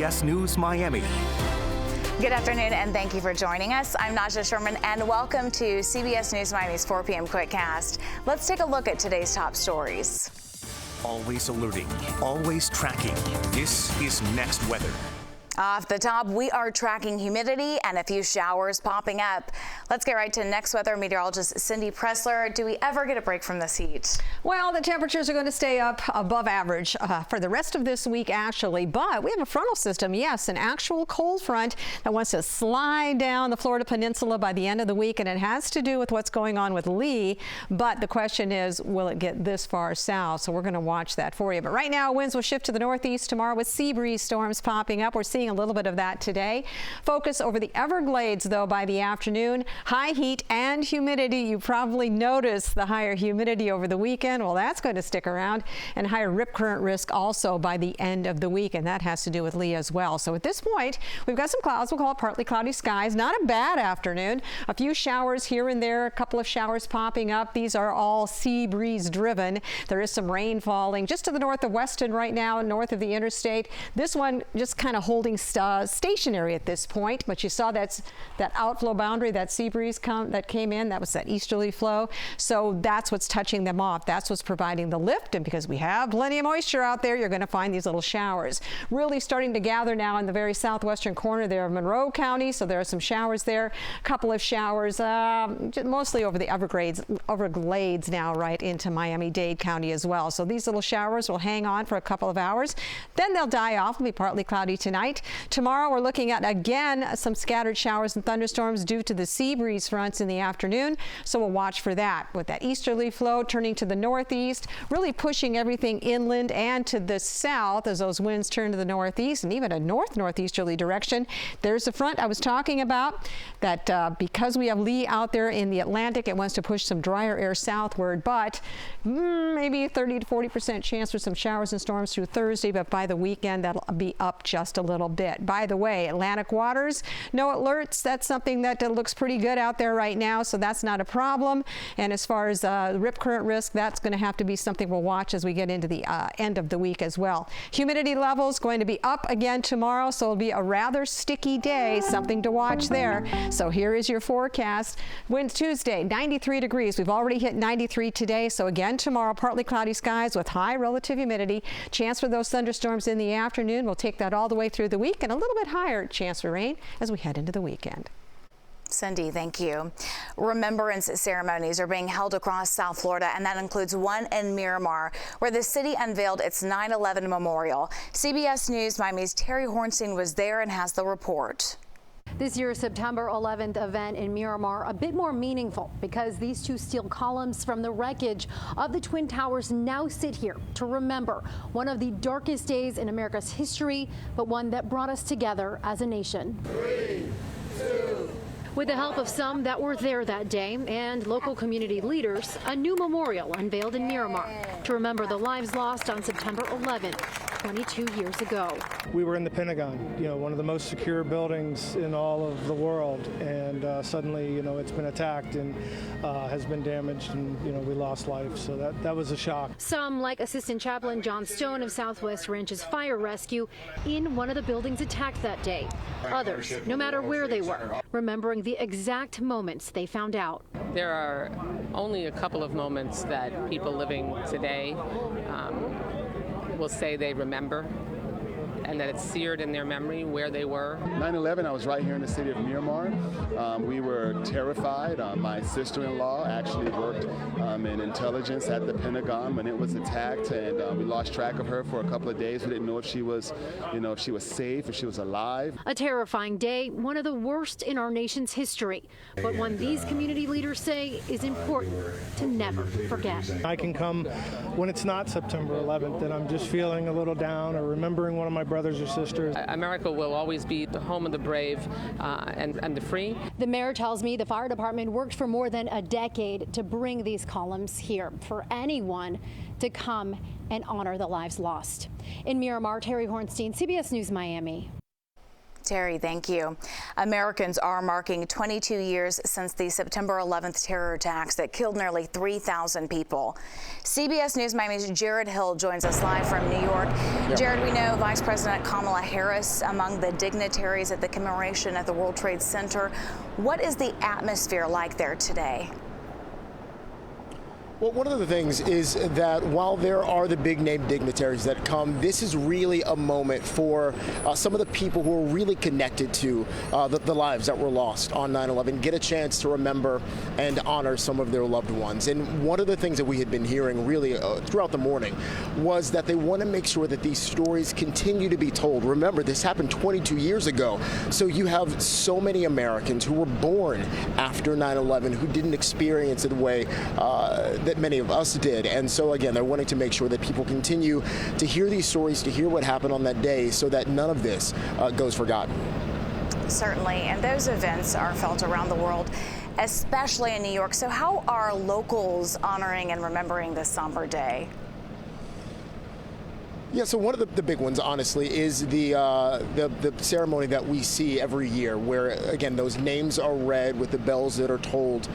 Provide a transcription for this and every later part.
CBS News Miami. Good afternoon and thank you for joining us. I'm Najahe Sherman and welcome to CBS News Miami's 4 p.m. Quickcast. Let's take a look at today's top stories. Always alerting, always tracking. This is Next Weather. Off the top, we are tracking humidity and a few showers popping up. Let's get right to Next Weather meteorologist Cindy Pressler. Do we ever get a break from this heat? Well, the temperatures are going to stay up above average for the rest of this week, actually. But we have a frontal system, yes, an actual cold front that wants to slide down the Florida Peninsula by the end of the week, and it has to do with what's going on with Lee. But the question is, will it get this far south? So we're going to watch that for you. But right now, winds will shift to the northeast tomorrow with sea breeze storms popping up. We're seeing a little bit of that today. Focus over the Everglades, though, by the afternoon. High heat and humidity. You probably noticed the higher humidity over the weekend. Well, that's going to stick around, and higher rip current risk also by the end of the week, and that has to do with Lee as well. So at this point, we've got some clouds. We'll call it partly cloudy skies. Not a bad afternoon. A few showers here and there, a couple of showers popping up. These are all sea breeze driven. There is some rain falling just to the north of Weston right now, north of the interstate. This one just kind of holding stationary at this point, but you saw that outflow boundary, that sea breeze that came in, that was that easterly flow. So that's what's touching them off. That's what's providing the lift, and because we have plenty of moisture out there, you're going to find these little showers really starting to gather now in the very southwestern corner there of Monroe County. So there are some showers there, a couple of showers, mostly over the Everglades now, right into Miami-Dade County as well. So these little showers will hang on for a couple of hours, then they'll die off. It'll be partly cloudy tonight. Tomorrow we're looking at again some scattered showers and thunderstorms due to the sea breeze fronts in the afternoon. So we'll watch for that with that easterly flow turning to the northeast, really pushing everything inland and to the south as those winds turn to the northeast and even a northeasterly direction. There's the front I was talking about that because we have Lee out there in the Atlantic, it wants to push some drier air southward, but maybe 30 to 40% chance for some showers and storms through Thursday, but by the weekend that'll be up just a little bit. By the way, Atlantic waters, no alerts. That's something that looks pretty good out there right now, so that's not a problem. And as far as rip current risk, that's going to have to be something we'll watch as we get into the end of the week as well. Humidity levels going to be up again tomorrow, so it'll be a rather sticky day, something to watch there. So here is your forecast. Winds Tuesday, 93 degrees. We've already hit 93 today, so again tomorrow, partly cloudy skies with high relative humidity. Chance for those thunderstorms in the afternoon. We'll take that all the way through the week, and a little bit higher chance for rain as we head into the weekend. Cindy, thank you. Remembrance ceremonies are being held across South Florida, and that includes one in Miramar, where the city unveiled its 9/11 memorial. CBS News Miami's Terry Hornstein was there and has the report. This year's September 11th event in Miramar a bit more meaningful because these two steel columns from the wreckage of the Twin Towers now sit here to remember one of the darkest days in America's history, but one that brought us together as a nation. 3, 2. With the help of some that were there that day and local community leaders, a new memorial unveiled in Miramar to remember the lives lost on September 11th, 22 years ago. We were in the Pentagon, one of the most secure buildings in all of the world, and suddenly, it's been attacked and has been damaged, and we lost life. So that was a shock. Some, like Assistant Chaplain John Stone of Southwest Ranch's Fire Rescue, in one of the buildings attacked that day. Others, no matter where they were, remembering the exact moments they found out. There are only a couple of moments that people living today will say they remember, and that it's seared in their memory where they were. 9/11, I was right here in the city of Miramar. We were terrified. My sister-in-law actually worked in intelligence at the Pentagon when it was attacked, and we lost track of her for a couple of days. We didn't know if she was, if she was safe, if she was alive. A terrifying day, one of the worst in our nation's history, but one these community leaders say is important to never forget. I can come when it's not September 11th and I'm just feeling a little down or remembering one of my brothers or sisters. America will always be the home of the brave and the free. The mayor tells me the fire department worked for more than a decade to bring these columns here for anyone to come and honor the lives lost. In Miramar, Terry Hornstein, CBS News Miami. Terry, thank you. Americans are marking 22 years since the September 11th terror attacks that killed nearly 3,000 people. CBS News Miami's Jared Hill joins us live from New York. Jared, we know Vice President Kamala Harris among the dignitaries at the commemoration at the World Trade Center. What is the atmosphere like there today? Well, one of the things is that while there are the big name dignitaries that come, this is really a moment for some of the people who are really connected to the lives that were lost on 9/11 get a chance to remember and honor some of their loved ones. And one of the things that we had been hearing really throughout the morning was that they want to make sure that these stories continue to be told. Remember, this happened 22 years ago. So you have so many Americans who were born after 9/11 who didn't experience it the way that many of us did. And so again, they're wanting to make sure that people continue to hear these stories, to hear what happened on that day, so that none of this goes forgotten. Certainly, and those events are felt around the world, especially in New York. So how are locals honoring and remembering this somber day? Yeah, so one of the big ones, honestly, is the ceremony that we see every year, where again those names are read with the bells that are tolled,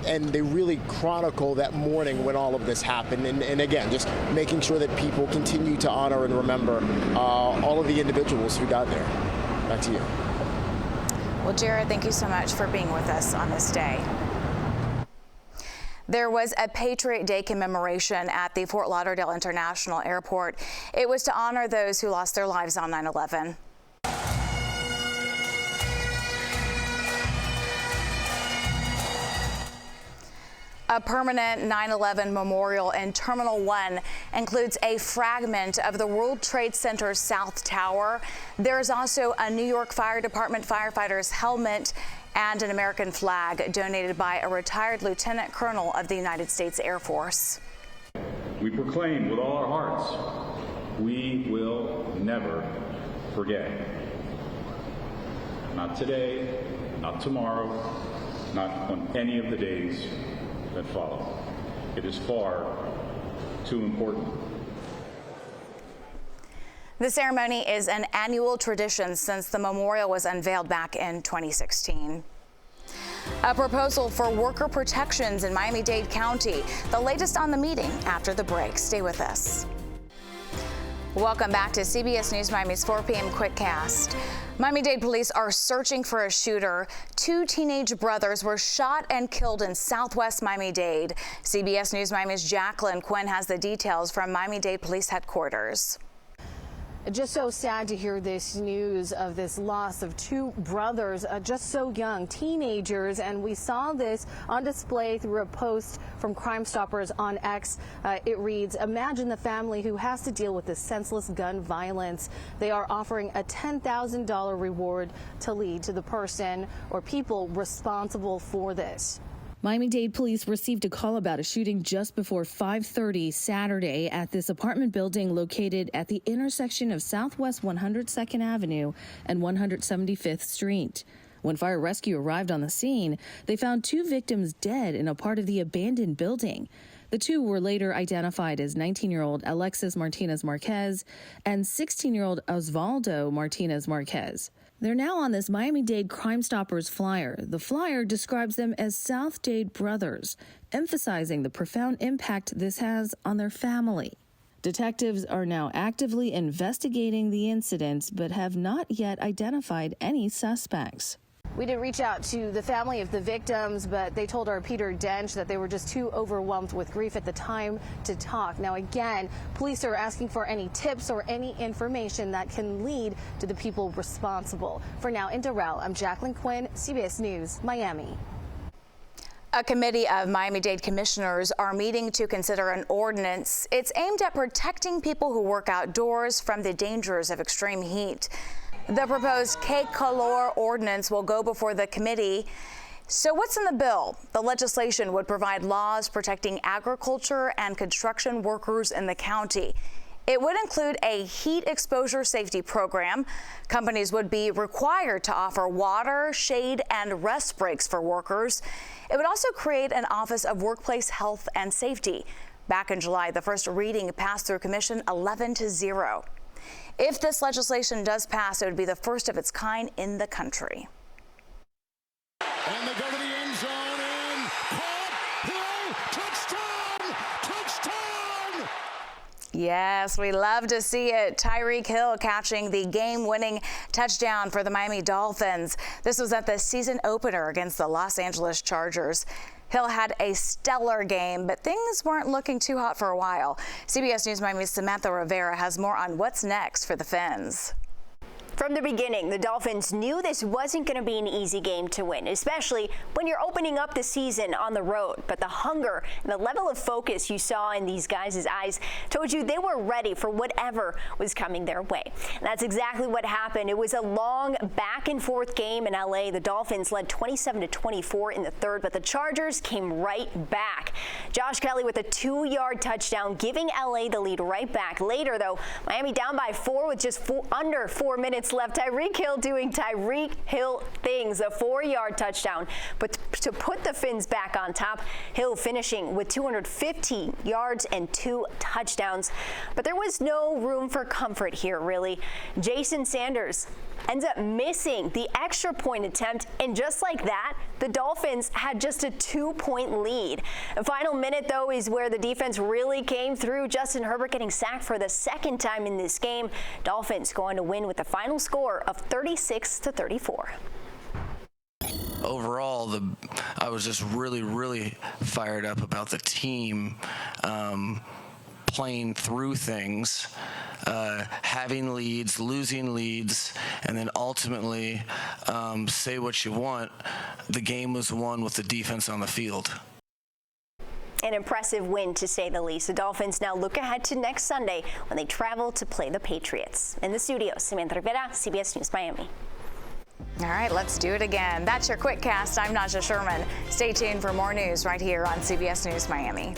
and they really chronicle that morning when all of this happened. And again, just making sure that people continue to honor and remember all of the individuals who died there. Back to you. Well, Jared, thank you so much for being with us on this day. There was a Patriot Day commemoration at the Fort Lauderdale International Airport. It was to honor those who lost their lives on 9/11. A permanent 9/11 memorial in Terminal 1 includes a fragment of the World Trade Center's South Tower. There's also a New York Fire Department firefighter's helmet and an American flag donated by a retired lieutenant colonel of the United States Air Force. We proclaim with all our hearts, we will never forget. Not today, not tomorrow, not on any of the days that follow. It is far too important. The ceremony is an annual tradition since the memorial was unveiled back in 2016. A proposal for worker protections in Miami-Dade County. The latest on the meeting after the break. Stay with us. Welcome back to CBS News Miami's 4 p.m. Quickcast. Miami-Dade police are searching for a shooter. 2 teenage brothers were shot and killed in southwest Miami-Dade. CBS News Miami's Jacqueline Quinn has the details from Miami-Dade Police Headquarters. Just so sad to hear this news of this loss of 2 brothers, just so young, teenagers, and we saw this on display through a post from Crime Stoppers on X. It reads, "Imagine the family who has to deal with this senseless gun violence. They are offering a $10,000 reward to lead to the person or people responsible for this." Miami-Dade police received a call about a shooting just before 5:30 Saturday at this apartment building located at the intersection of Southwest 102nd Avenue and 175th Street. When fire rescue arrived on the scene, they found 2 victims dead in a part of the abandoned building. The 2 were later identified as 19-year-old Alexis Martinez Marquez and 16-year-old Osvaldo Martinez Marquez. They're now on this Miami-Dade Crime Stoppers flyer. The flyer describes them as South Dade brothers, emphasizing the profound impact this has on their family. Detectives are now actively investigating the incidents, but have not yet identified any suspects. We did reach out to the family of the victims, but they told our Peter Dench that they were just too overwhelmed with grief at the time to talk. Now, again, police are asking for any tips or any information that can lead to the people responsible. For now, in Doral, I'm Jacqueline Quinn, CBS News, Miami. A committee of Miami-Dade commissioners are meeting to consider an ordinance. It's aimed at protecting people who work outdoors from the dangers of extreme heat. The proposed Calor ordinance will go before the committee. So what's in the bill? The legislation would provide laws protecting agriculture and construction workers in the county. It would include a heat exposure safety program. Companies would be required to offer water, shade, and rest breaks for workers. It would also create an Office of Workplace Health and Safety. Back in July, the first reading passed through commission 11-0. If this legislation does pass, it would be the first of its kind in the country. And they go to the end zone and caught. Hill, touchdown! Yes, we love to see it. Tyreek Hill catching the game-winning touchdown for the Miami Dolphins. This was at the season opener against the Los Angeles Chargers. Hill had a stellar game, but things weren't looking too hot for a while. CBS News Miami's Samantha Rivera has more on what's next for the Fins. From the beginning, the Dolphins knew this wasn't going to be an easy game to win, especially when you're opening up the season on the road. But the hunger and the level of focus you saw in these guys' eyes told you they were ready for whatever was coming their way. And that's exactly what happened. It was a long back-and-forth game in L.A. The Dolphins led 27-24 in the third, but the Chargers came right back. Josh Kelly with a 2-yard touchdown, giving L.A. the lead right back. Later, though, Miami down by 4 with just under 4 minutes left. Tyreek Hill doing Tyreek Hill things, a 4-yard touchdown. But to put the Fins back on top, Hill finishing with 215 yards and 2 touchdowns. But there was no room for comfort here, really. Jason Sanders ends up missing the extra point attempt, and just like that, the Dolphins had just a 2-point lead. The final minute, though, is where the defense really came through. Justin Herbert getting sacked for the second time in this game. Dolphins going to win with the final score of 36-34. Overall, I was just really fired up about the team playing through things, having leads, losing leads, and then ultimately, say what you want, the game was won with the defense on the field. An impressive win, to say the least. The Dolphins now look ahead to next Sunday when they travel to play the Patriots. In the studio, Samantha Rivera, CBS News Miami. All right, let's do it again. That's your Quickcast. I'm Najahe Sherman. Stay tuned for more news right here on CBS News Miami.